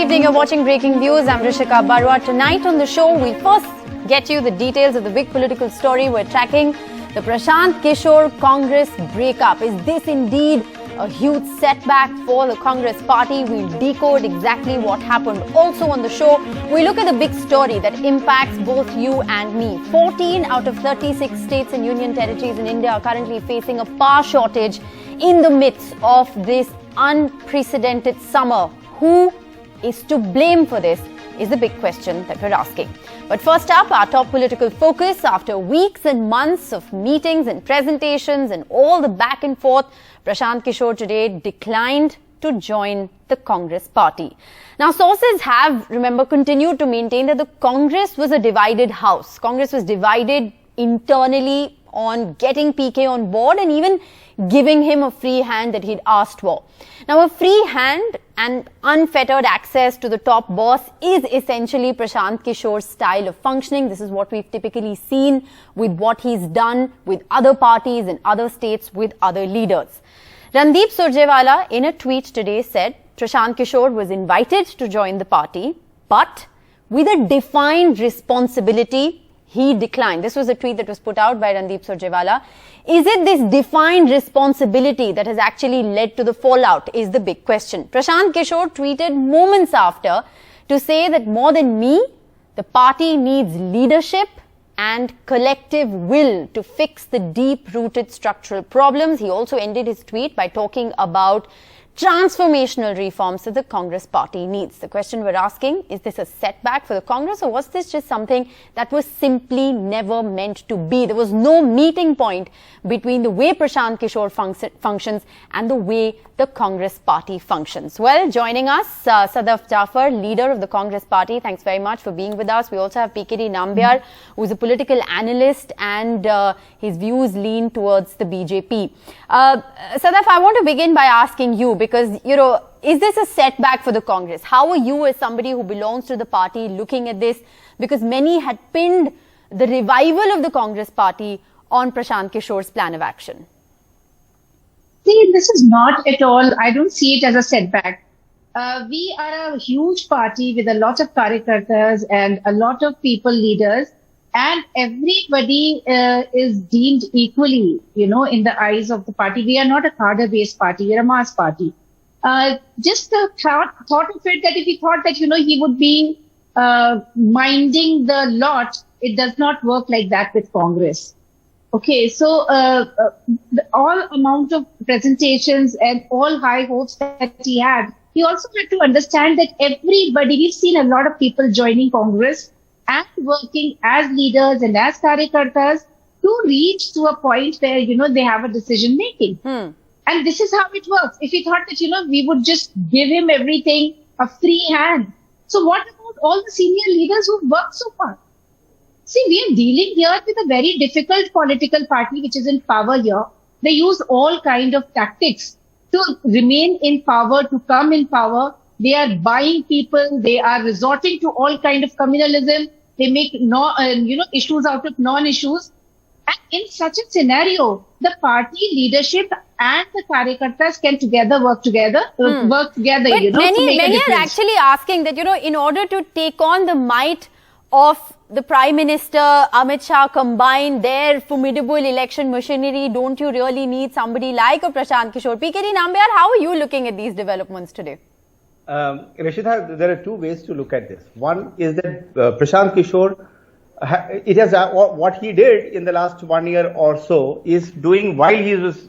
evening, you're watching Breaking Views. I'm Rishika Barwa. Tonight on the show, we'll first get you the details of the big political story we're tracking. The Prashant Kishor-Congress breakup. Is this indeed a huge setback for the Congress party? We'll decode exactly what happened. Also on the show, we look at the big story that impacts both you and me. 14 out of 36 states and union territories in India are currently facing a power shortage in the midst of this unprecedented summer. Who is to blame for this is the big question that we're asking. But first up, our top political focus. After weeks and months of meetings and presentations and all the back and forth, Prashant Kishor today declined to join the Congress party. Now, sources have, remember, continued to maintain that the Congress was a divided house. Congress was divided internally on getting PK on board and even giving him a free hand that he'd asked for. Now, a free hand and unfettered access to the top boss is essentially Prashant Kishor's style of functioning. This is what we've typically seen with what he's done with other parties in other states with other leaders. Randeep Surjewala in a tweet today said Prashant Kishor was invited to join the party, but with a defined responsibility, he declined. This was a tweet that was put out by Randeep Surjewala. Is it this defined responsibility that has actually led to the fallout is the big question. Prashant Kishor tweeted moments after to say that more than me, the party needs leadership and collective will to fix the deep-rooted structural problems. He also ended his tweet by talking about transformational reforms that the Congress party needs. The question we're asking, is this a setback for the Congress, or was this just something that was simply never meant to be? There was no meeting point between the way Prashant Kishor functions and the way the Congress party functions. Well, joining us, Sadaf Jafar, leader of the Congress party. Thanks very much for being with us. We also have PKNambiar, who's a political analyst, and his views lean towards the BJP. Sadaf, I want to begin by asking you, because, you know, is this a setback for the Congress? How are you, as somebody who belongs to the party, looking at this? Because many had pinned the revival of the Congress party on Prashant Kishor's plan of action. See, this is not at all, I don't see it as a setback. We are a huge party with a lot of karyakartas and a lot of people leaders, and everybody is deemed equally, you know, in the eyes of the party. We are not a cadre-based party, we are a mass party. Just the thought of it that if he thought that, you know, he would be minding the lot, it does not work like that with Congress. Okay, so all amount of presentations and all high hopes that he had, he also had to understand that everybody, we've seen a lot of people joining Congress and working as leaders and as karyakartas to reach to a point where, you know, they have a decision making. And this is how it works. If he thought that, you know, we would just give him everything, a free hand. So what about all the senior leaders who've worked so far? See, we are dealing here with a very difficult political party which is in power here. They use all kind of tactics to remain in power, to come in power. They are buying people. They are resorting to all kind of communalism. They make issues out of non-issues. And in such a scenario, the party leadership and the karyakartas can work together. But you know, many are actually asking that, you know, in order to take on the might of the Prime Minister, Amit Shah, combine their formidable election machinery, don't you really need somebody like a Prashant Kishor? PKNambiar, how are you looking at these developments today? Rashida, there are two ways to look at this. One is that Prashant Kishor, what he did in the last 1 year or so is doing while he was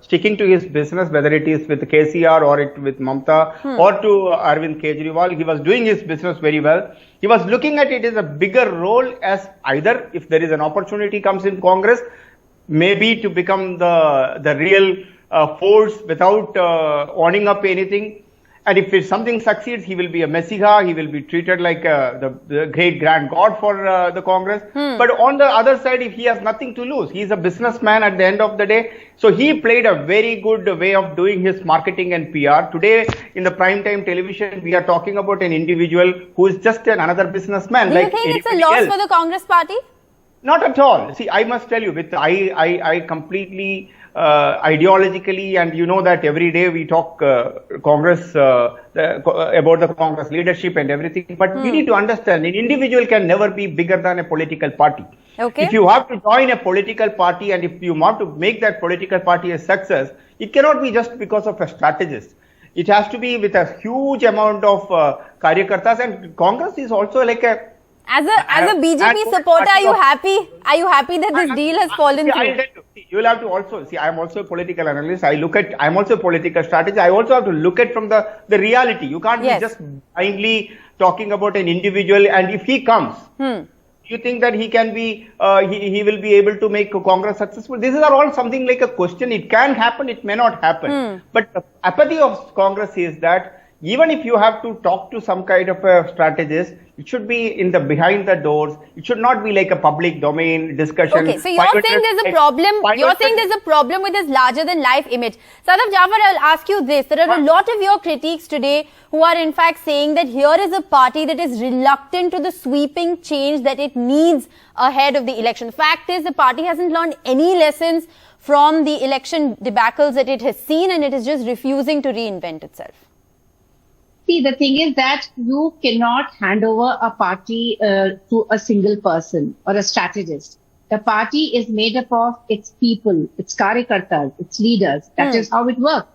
sticking to his business, whether it is with KCR or with Mamta or to Arvind Kejriwal, he was doing his business very well. He was looking at it as a bigger role, as either if there is an opportunity comes in Congress, maybe to become the real force without owning up anything. And if something succeeds, he will be a messiah. He will be treated like the great grand god for the Congress. But on the other side, if he has nothing to lose, he is a businessman at the end of the day. So he played a very good way of doing his marketing and PR. Today, in the primetime television, we are talking about an individual who is just another businessman. Do you think it's a loss for the Congress party? Not at all. See, I must tell you, I completely ideologically, and you know that every day we talk Congress about the Congress leadership and everything. But we need to understand, an individual can never be bigger than a political party. Okay. If you have to join a political party and if you want to make that political party a success, it cannot be just because of a strategist. It has to be with a huge amount of karyakartas, and Congress is also like a. As a BJP supporter, are you happy? Are you happy that this deal has fallen through? You will have to also see. I am also a political analyst. I am also a political strategist. I also have to look at from the reality. You can't be just blindly talking about an individual. And if he comes, you think that he can be, he will be able to make Congress successful? These are all something like a question. It can happen, it may not happen. But the apathy of Congress is that even if you have to talk to some kind of a strategist, it should be in the behind the doors. It should not be like a public domain discussion. Okay, so you're saying there's a problem. You're saying there's a problem with his larger than life image. Sadaf Jafar, I'll ask you this. There are a lot of your critics today who are in fact saying that here is a party that is reluctant to the sweeping change that it needs ahead of the election. Fact is, the party hasn't learned any lessons from the election debacles that it has seen, and it is just refusing to reinvent itself. See, the thing is that you cannot hand over a party to a single person or a strategist. The party is made up of its people, its karyakartas, its leaders. That is how it works.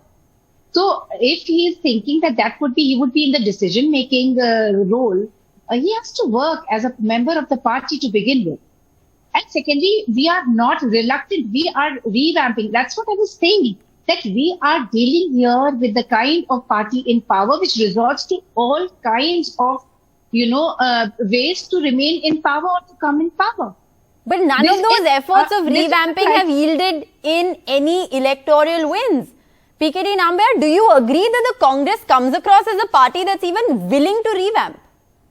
So if he is thinking that he would be in the decision-making role, he has to work as a member of the party to begin with. And secondly, we are not reluctant. We are revamping. That's what I was saying. That we are dealing here with the kind of party in power which resorts to all kinds of, ways to remain in power or to come in power. But none of those efforts of revamping have yielded in any electoral wins. PKNambiar, do you agree that the Congress comes across as a party that's even willing to revamp?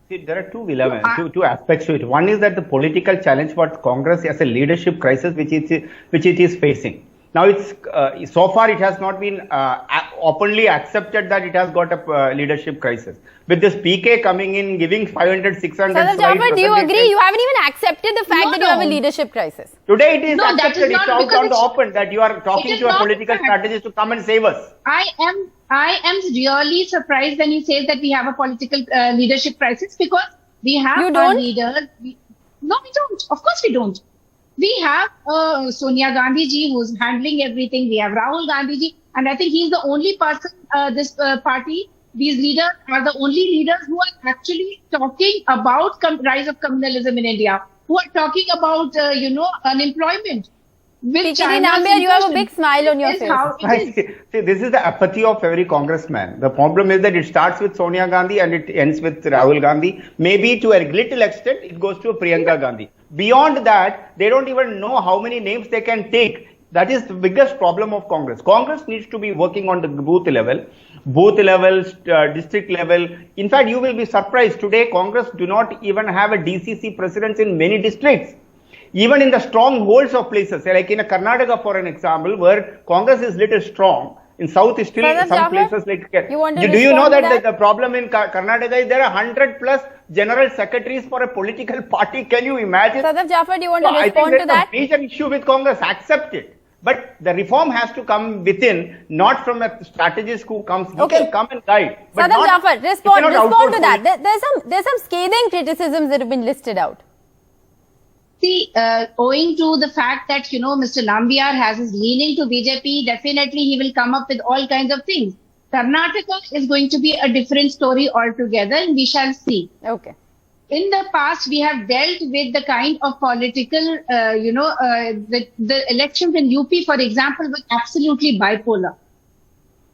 See, there are two aspects to it. One is that the political challenge for Congress as a leadership crisis which it is facing. Now, so far it has not been openly accepted that it has got a leadership crisis. With this PK coming in, giving 500, 600 Sadaf Jafar, do you agree? You haven't even accepted the fact that you have a leadership crisis. Today it is accepted. It's out on the open that you are talking to a political strategist to come and save us. I am really surprised when you say that we have a political leadership crisis, because we have our leaders. No, we don't. Of course we don't. We have Sonia Gandhi ji who's handling everything. We have Rahul Gandhi ji, and I think he's the only person, this party, these leaders are the only leaders who are actually talking about rise of communalism in India, who are talking about, unemployment. PKNambiar, you have a big smile on your face. See, this is the apathy of every congressman. The problem is that it starts with Sonia Gandhi and it ends with Rahul Gandhi. Maybe to a little extent, it goes to Priyanka Gandhi. Beyond that, they don't even know how many names they can take. That is the biggest problem of Congress. Congress needs to be working on the booth level, district level. In fact, you will be surprised today, Congress do not even have a DCC presence in many districts. Even in the strongholds of places, like in Karnataka, for an example, where Congress is little strong, in South is still some places like. Do you know that the problem in Karnataka is there are 100+ general secretaries for a political party? Can you imagine? Sadaf Jafar, do you want to respond to that? I think there's a major issue with Congress. Accept it. But the reform has to come within, not from a strategist who comes. He can come and guide. Sadaf Jafar, respond to that. There's some scathing criticisms that have been listed out. See, owing to the fact that, Mr. Nambiar has his leaning to BJP, definitely he will come up with all kinds of things. Karnataka is going to be a different story altogether, and we shall see. Okay. In the past, we have dealt with the kind of political, the elections in UP, for example, were absolutely bipolar.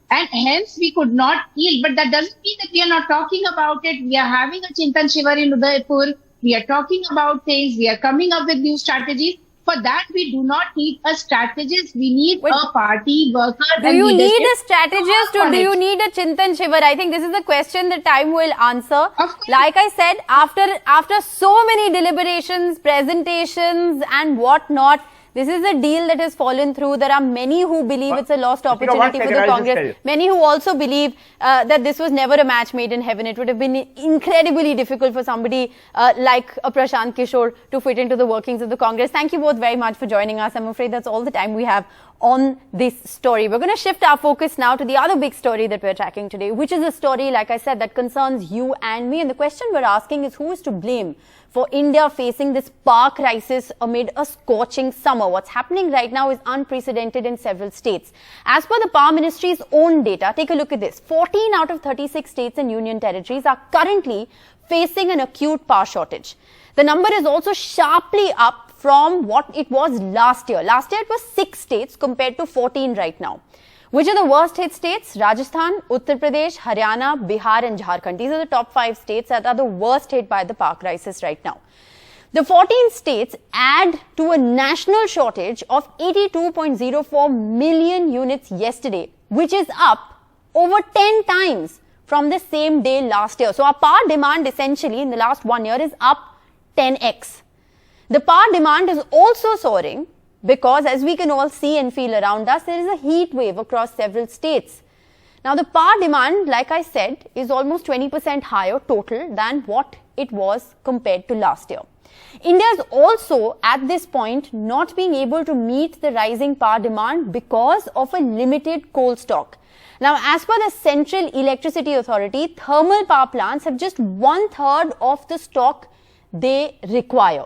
And hence, we could not yield. But that doesn't mean that we are not talking about it. We are having a Chintan Shivar in Udaipur. We are talking about things. We are coming up with new strategies. For that, we do not need a strategist. We need a party worker. Do you need a strategist or do you need a Chintan Shivar? I think this is the question that time will answer. Like I said, after so many deliberations, presentations and whatnot, this is a deal that has fallen through. There are many who believe it's a lost opportunity for the Congress. Many who also believe that this was never a match made in heaven. It would have been incredibly difficult for somebody like a Prashant Kishor to fit into the workings of the Congress. Thank you both very much for joining us. I'm afraid that's all the time we have on this story. We're going to shift our focus now to the other big story that we're tracking today, which is a story, like I said, that concerns you and me. And the question we're asking is, who is to blame for India facing this power crisis amid a scorching summer? What's happening right now is unprecedented in several states. As per the Power Ministry's own data, take a look at this. 14 out of 36 states and union territories are currently facing an acute power shortage. The number is also sharply up from what it was last year. Last year it was 6 states compared to 14 right now. Which are the worst hit states? Rajasthan, Uttar Pradesh, Haryana, Bihar and Jharkhand. These are the top 5 states that are the worst hit by the power crisis right now. The 14 states add to a national shortage of 82.04 million units yesterday, which is up over 10 times from the same day last year. So our power demand essentially in the last 1 year is up 10x. The power demand is also soaring because, as we can all see and feel around us, there is a heat wave across several states. Now, the power demand, like I said, is almost 20% higher total than what it was compared to last year. India is also, at this point, not being able to meet the rising power demand because of a limited coal stock. Now, as per the Central Electricity Authority, thermal power plants have just 1/3 of the stock they require.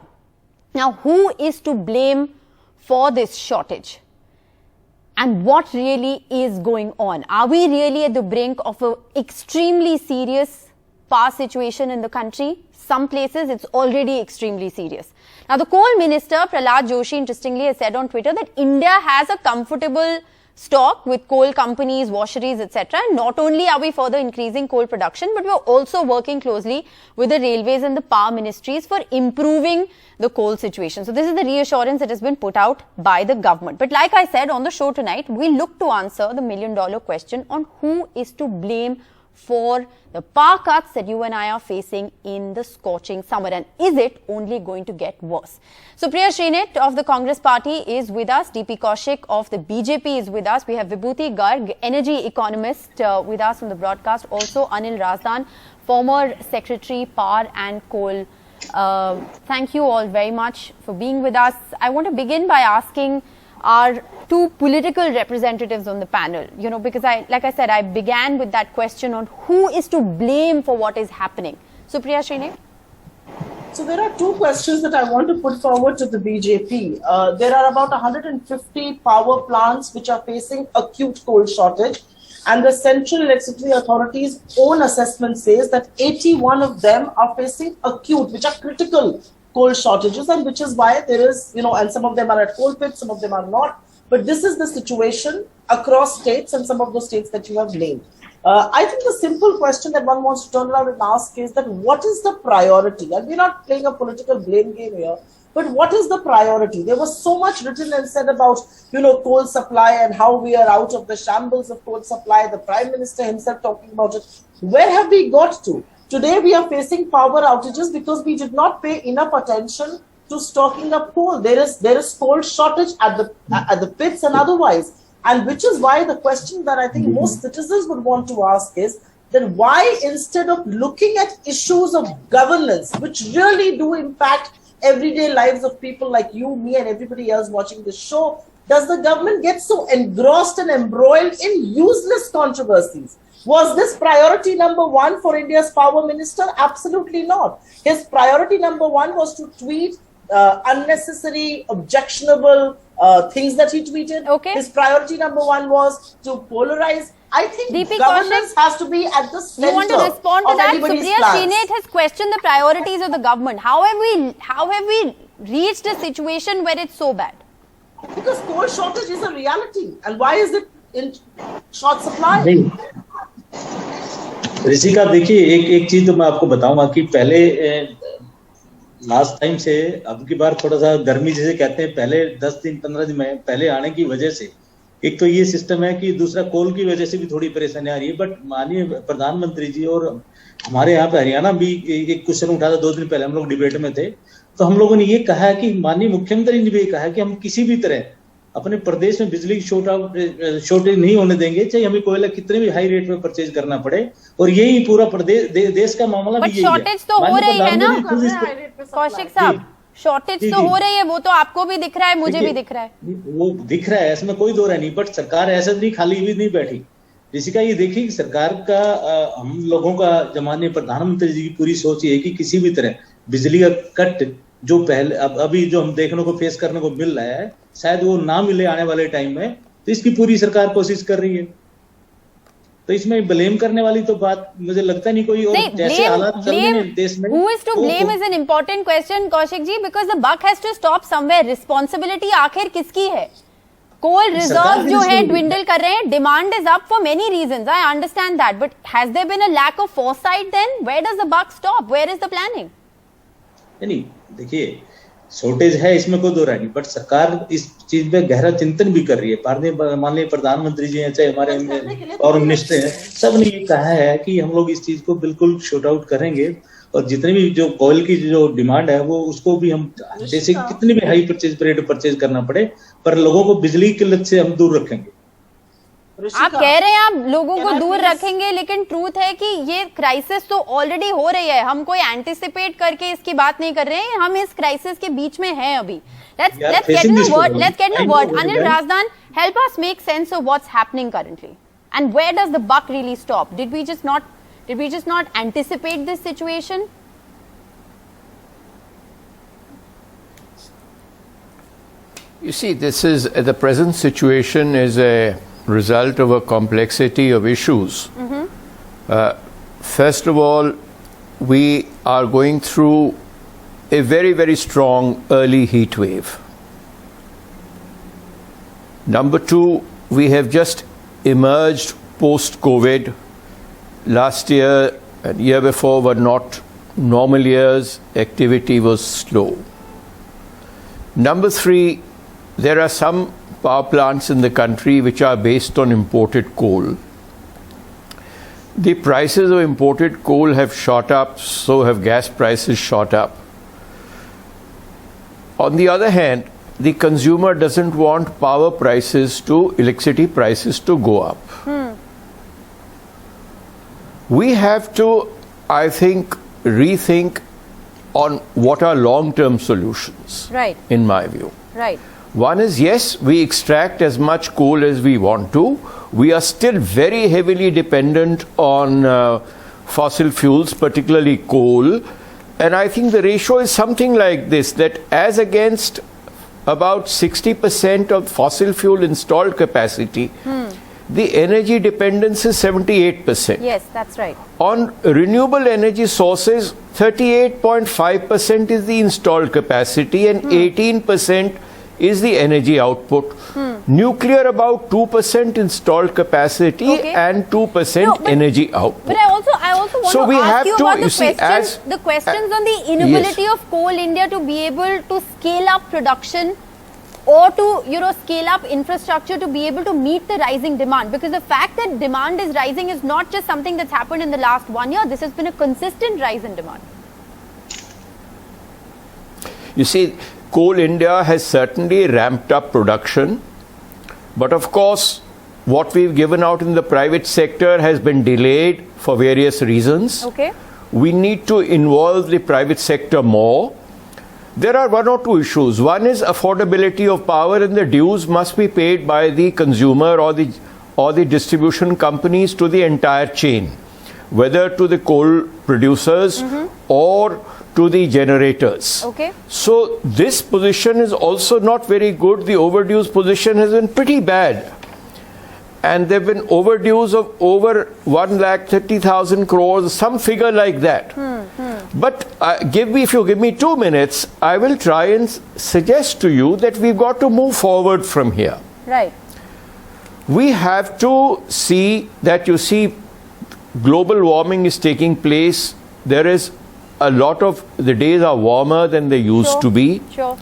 Now, who is to blame for this shortage? And what really is going on? Are we really at the brink of an extremely serious power situation in the country? Some places it's already extremely serious. Now, the coal minister, Prashant Joshi, interestingly has said on Twitter that India has a comfortable stock with coal companies, washeries, etc. And not only are we further increasing coal production, but we're also working closely with the railways and the power ministries for improving the coal situation. So this is the reassurance that has been put out by the government. But like I said on the show tonight, we look to answer the million-dollar question on who is to blame for the power cuts that you and I are facing in the scorching summer, and is it only going to get worse? So Priya Srinath of the Congress party is with us, DP Kaushik of the BJP is with us, we have Vibhuti Garg, energy economist with us on the broadcast, also Anil Razdan, former Secretary Power and Coal. Thank you all very much for being with us. I want to begin by asking our two political representatives on the panel, because like I said, I began with that question on who is to blame for what is happening. So Priya Srinath. So there are two questions that I want to put forward to the BJP. There are about 150 power plants which are facing acute coal shortage, and the Central Electricity Authority's own assessment says that 81 of them are facing acute, which are critical coal shortages, and which is why there is, and some of them are at coal pits, some of them are not. But this is the situation across states and some of those states that you have named. I think the simple question that one wants to turn around and ask is that what is the priority? And we're not playing a political blame game here, but what is the priority? There was so much written and said about, coal supply and how we are out of the shambles of coal supply. The Prime Minister himself talking about it. Where have we got to? Today we are facing power outages because we did not pay enough attention to stocking up coal. There is coal shortage at the pits and otherwise, and which is why the question that I think most citizens would want to ask is that why, instead of looking at issues of governance which really do impact everyday lives of people like you, me, and everybody else watching this show, does the government get so engrossed and embroiled in useless controversies? Was this priority number one for India's power minister? Absolutely not. His priority number one was to tweet unnecessary, objectionable things that he tweeted. Okay. His priority number one was to polarize. I think DP governance Kaushik, has to be at the center. You want to respond to of that? anybody's Supriya plans. Srinath has questioned the priorities of the government. How have we reached a situation where it's so bad? Because coal shortage is a reality. And why is it in short supply? Rishika, देखिए एक चीज तो मैं आपको बताऊंगा कि पहले last time से अब की बार थोड़ा सा गर्मी जैसे कहते हैं, पहले 10 दिन 15 दिन में पहले आने की वजह से एक तो ये सिस्टम है कि दूसरा कोल की वजह से भी थोड़ी परेशानी आ रही है। बट माननीय प्रधानमंत्री जी और हमारे यहाँ पे हरियाणा भी एक क्वेश्चन उठा था 2 दिन पहले, हम लोग डिबेट में थे, तो हम लोगों ने ये कहा कि माननीय मुख्यमंत्री ने भी कहा कि हम किसी भी तरह अपने प्रदेश में बिजली की शॉर्टेज नहीं होने देंगे, चाहे हमें कोयला कितने भी हाई रेट में परचेज करना पड़े। और यही पूरा प्रदेश देश का मामला भी यही है। शॉर्टेज तो हो रही है ना कौशिक साहब, शॉर्टेज तो हो रही है, वो तो आपको भी दिख रहा है, मुझे भी दिख रहा है, वो दिख रहा है, इसमें कोई दो राय नहीं। बट सरकार ऐसा नहीं खाली भी नहीं बैठी। ऋषिका, ये देखिए कि सरकार का हम लोगों का जमाने प्रधानमंत्री जी की पूरी सोच ये है कि किसी भी तरह बिजली का कट जो पहले अभी जो हम देखने को फेस करने को मिल रहा है, शायद वो ना मिले आने वाले टाइम में, तो इसकी पूरी सरकार कोशिश कर रही है। तो इसमें ब्लेम करने वाली तो बात मुझे लगता नहीं कोई, और जैसे हालात चल रहे हैं देश में, who is to blame is an important question, Kaushik ji, because the buck has to stop somewhere. Responsibility आखिर किसकी है? कोल रिजर्व जो है dwindle कर रहे हैं, demand is up for many reasons, I understand that, but has there been a lack of foresight then? Where does the buck stop? Where is the planning? नहीं, देखिए शॉर्टेज है, इसमें कोई दो राय नहीं, बट सरकार इस चीज पे गहरा चिंतन भी कर रही है। माननीय प्रधानमंत्री जी हैं, चाहे हमारे और मिनिस्टर हैं, सब ने ये कहा है कि हम लोग इस चीज को बिल्कुल शॉर्ट आउट करेंगे, और जितने भी जो ऑयल की जो डिमांड है वो उसको भी हम जैसे कितनी भी हाई परचेज करना पड़े, पर लोगों को बिजली की किल्लत से हम दूर रखेंगे। आप कह रहे हैं आप लोगों को दूर रखेंगे, लेकिन ट्रूथ है कि ये क्राइसिस तो ऑलरेडी हो रही है। हम कोई एंटिसिपेट करके इसकी बात नहीं कर रहे हैं, हम इस क्राइसिस के बीच में हैं अभी। Let's get in a word. Anil Razdan, help us make sense of what's happening currently, and where does the buck really stop? Did we just not anticipate this situation? You see, the present situation is a result of a complexity of issues. First of all, we are going through a very, very strong early heat wave. Number two, we have just emerged post-COVID. Last year and year before were not normal years. Activity was slow. Number three, there are some power plants in the country which are based on imported coal. The prices of imported coal have shot up, so have gas prices shot up. On the other hand, the consumer doesn't want electricity prices to go up. We have to, I think, rethink on what are long-term solutions. Right. In my view. Right. One is, yes, we extract as much coal as we want to. We are still very heavily dependent on fossil fuels, particularly coal. And I think the ratio is something like this, that as against about 60% of fossil fuel installed capacity, the energy dependence is 78%. Yes, that's right. On renewable energy sources, 38.5% is the installed capacity and 18% is the energy output. Nuclear about 2% installed capacity and 2% energy output. But I also want So to we ask have you to, about you see, the questions on the inability Yes. of Coal India to be able to scale up production or to scale up infrastructure to be able to meet the rising demand, because the fact that demand is rising is not just something that's happened in the last 1 year. This has been a consistent rise in demand. You see, Coal India has certainly ramped up production, but of course what we've given out in the private sector has been delayed for various reasons. Okay. We need to involve the private sector more. There are one or two issues. One is affordability of power, and the dues must be paid by the consumer or the distribution companies to the entire chain, whether to the coal producers or to the generators. Okay. So this position is also not very good. The overdues position has been pretty bad. And there have been overdues of over 1,30,000 crores, some figure like that. But if you give me 2 minutes, I will try and suggest to you that we've got to move forward from here. Right. We have to see that, you see, global warming is taking place. There is a lot of the days are warmer than they used to be. Sure.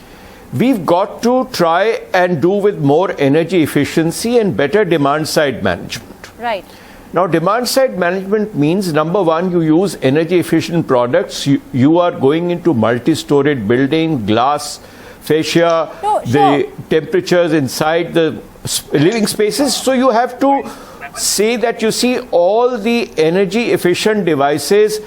We've got to try and do with more energy efficiency and better demand side management. Right. Now, demand side management means, number one, you use energy efficient products. You are going into multi-storied building, glass, fascia, the temperatures inside the living spaces. So you have to say that, you see, all the energy efficient devices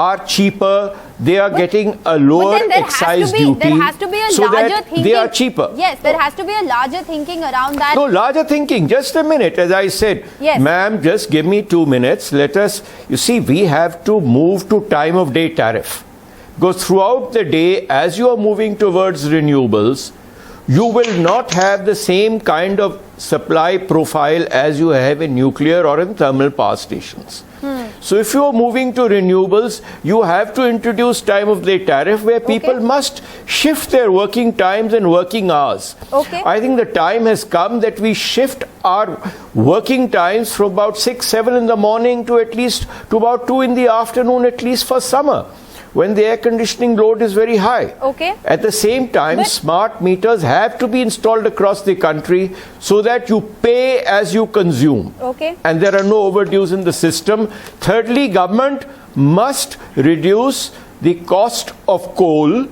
are cheaper. They are getting a lower excise duty. There has to be a so larger that thinking. They are cheaper. Yes, there has to be a larger thinking around that. No, larger thinking. Just a minute, as I said. Yes. Ma'am, just give me 2 minutes. Let us, you see, we have to move to time of day tariff. Because throughout the day, as you are moving towards renewables, you will not have the same kind of supply profile as you have in nuclear or in thermal power stations. So if you are moving to renewables, you have to introduce time of day tariff where people must shift their working times and working hours. I think the time has come that we shift our working times from about 6, 7 in the morning to at least to about 2 in the afternoon, at least for summer, when the air conditioning load is very high. At the same time, smart meters have to be installed across the country so that you pay as you consume. And there are no overdues in the system. Thirdly, government must reduce the cost of coal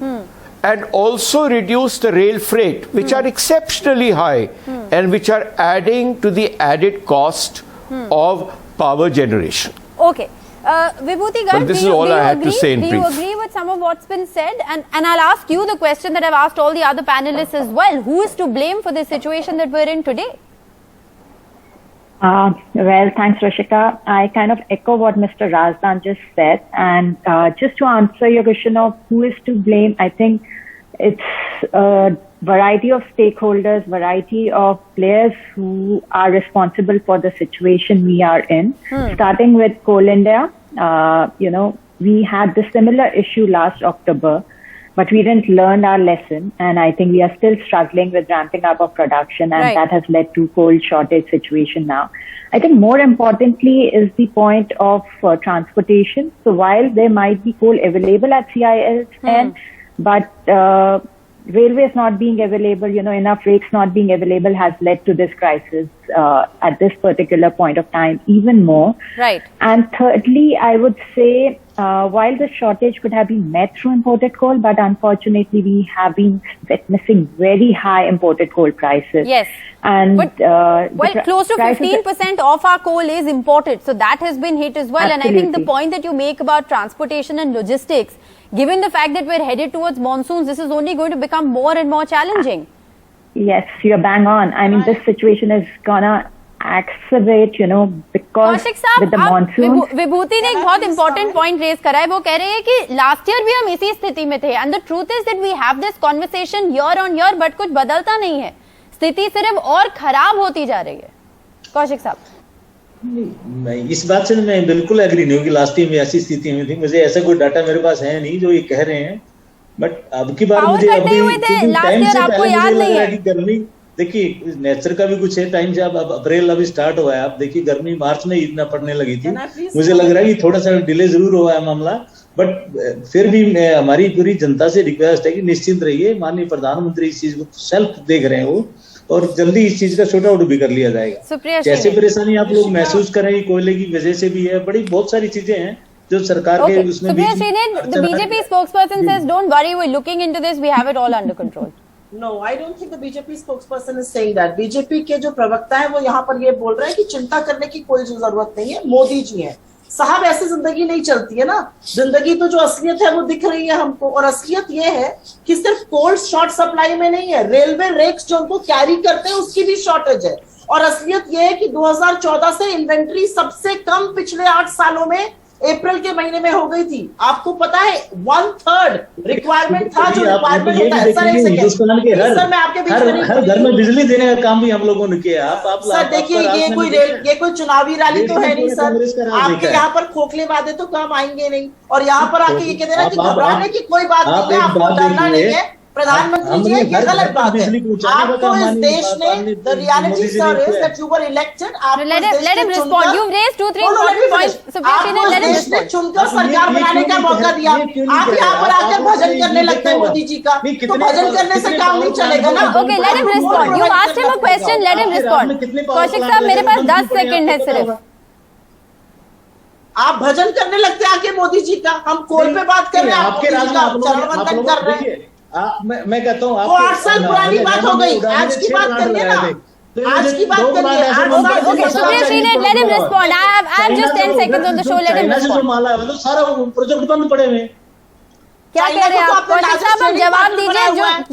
and also reduce the rail freight, which are exceptionally high and which are adding to the added cost of power generation. Vibhuti Garg, this is all I had to say in brief. Do you agree with some of what's been said? And I'll ask you the question that I've asked all the other panelists as well. Who is to blame for the situation that we're in today? Well, thanks, Rishika. I kind of echo what Mr. Razdan just said. And just to answer your question of who is to blame, I think it's a variety of stakeholders, variety of players who are responsible for the situation we are in. Starting with Coal India, we had the similar issue last October, but we didn't learn our lesson. And I think we are still struggling with ramping up of production, and that has led to coal shortage situation now. I think more importantly is the point of transportation. So while there might be coal available at CIL, but railways not being available, enough rakes not being available has led to this crisis at this particular point of time even more. And thirdly, I would say while the shortage could have been met through imported coal, but unfortunately we have been witnessing very high imported coal prices. And close to 15% of our coal is imported, so that has been hit as well. And I think the point that you make about transportation and logistics, given the fact that we're headed towards monsoons, this is only going to become more and more challenging. Yes, you're bang on. I mean, this situation is gonna accelerate, because with the monsoon. विभूति ने एक बहुत important point raise करा है. वो कह रहे हैं कि last year भी हम इसी स्थिति में थे. And the truth is that we have this conversation year on year, but कुछ बदलता नहीं है. स्थिति सिर्फ और खराब होती जा रही है. कौशिक साहब. मैं इस बात से मैं बिल्कुल एग्री नहीं हूँ कि लास्ट टाइम ऐसी स्थिति में थी. मुझे ऐसा कोई डाटा मेरे पास है नहीं जो ये कह रहे हैं. बट अब की बार मुझे टाइम से पहले मुझे लग रहा है कि गर्मी, देखिए नेचर का भी कुछ है. टाइम से अब अप्रैल अभी स्टार्ट हुआ है. आप देखिए गर्मी मार्च में इतना पड़ने लगी थी. मुझे लग रहा है कि थोड़ा सा डिले जरूर हुआ है मामला, बट फिर भी हमारी पूरी जनता से रिक्वेस्ट है कि निश्चिंत रहिए. माननीय प्रधानमंत्री इस चीज को सेल्फ देख रहे हैं वो, और जल्दी इस चीज का शॉर्ट आउट भी कर लिया जाएगा. जैसे परेशानी आप लोग महसूस कर रहे हैं कोयले की वजह से भी है, बड़ी बहुत सारी चीजें हैं जो सरकार के उसमें भी. The BJP spokesperson says, "Don't worry, we're looking into this. We have it all under control." No, I don't think the BJP spokesperson is saying that. BJP के जो प्रवक्ता है वो यहाँ पर ये बोल रहे हैं कि चिंता करने की कोई जरूरत नहीं है, मोदी जी हैं. साहब ऐसे जिंदगी नहीं चलती है ना. जिंदगी तो जो असलियत है वो दिख रही है हमको, और असलियत ये है कि सिर्फ कोल शॉर्ट सप्लाई में नहीं है, रेलवे रेक्स जो उनको कैरी करते हैं उसकी भी शॉर्टेज है. और असलियत ये है कि 2014 से इन्वेंट्री सबसे कम पिछले 8 सालों में अप्रैल के महीने में हो गई थी. आपको पता है 1/3 रिक्वायरमेंट था जो रिक्वायरमेंट होता है. सर मैं आपके बीच में हर घर में बिजली देने का काम भी हम लोगों ने किया. आप सर देखिए ये कोई चुनावी रैली तो है नहीं सर. आपके यहाँ पर खोखले वादे तो काम आएंगे नहीं, और यहाँ पर आके ये कहते हैं कि घबराने की कोई बात नहीं है, आपको डरना नहीं है. प्रधानमंत्री जी ये गलत बात है. आपको इस देश ने the reality sir is that you were elected. Let him respond. You've raised 2-3 important points. आपको इस देश ने चुनकर सरकार बनाने का मौका दिया. आप यहाँ पर आकर भजन करने लगते हैं मोदी जी का, तो भजन करने से काम नहीं चलेगा ना. Okay, let him respond. You asked him a question. Let him respond. Kaushik साहब मेरे पास 10 सेकंड है सिर्फ. आप भजन करने लगते हैं आके मोदी जी का. हम कोल पे बात कर रहे हैं, आपके राज का चरणवंदन कर रहे हैं. मैं कहता हूँ 8 साल पुरानी बात हो गई, आज की बात करिए ना. आज की बात करिए। Okay, Supriya Srinath, let him respond. I have just 10 seconds on the show. Let him China से जो respond. माल आया तो सारा प्रोजेक्ट बंद पड़े हुए। क्या कह रहे हैं आप? कौशिक साहब, आप जवाब दीजिए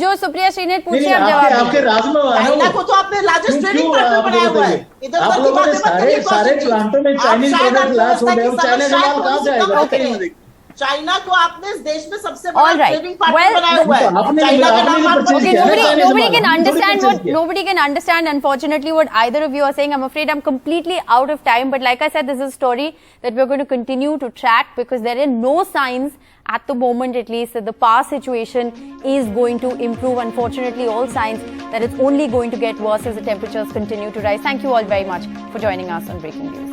जो सुप्रिया श्रीनाथ पूछिए, आप जवाब आपके दीजिए। राज में चाइना को तो आपने लार्जेस्ट ट्रेडिंग पार्टनर बनाया हुआ है। इधर आप लोगों ने सारे प्लांटों में चाइनीज प्रोडक्ट लॉन्च हो गए, चाइना से माल कहां से आएगा? चाइना को आपने इस देश में सबसे बड़ा All right. Trading partner Well, बनाया हुआ है। चाइना का नाम आप Okay, nobody can understand, unfortunately, what either of you are saying. I'm afraid I'm completely out of time. But like I said, this is a story that we're going to continue to track because there are no signs at the moment, at least, that the power situation is going to improve. Unfortunately, all signs that it's only going to get worse as the temperatures continue to rise. Thank you all very much for joining us on Breaking News.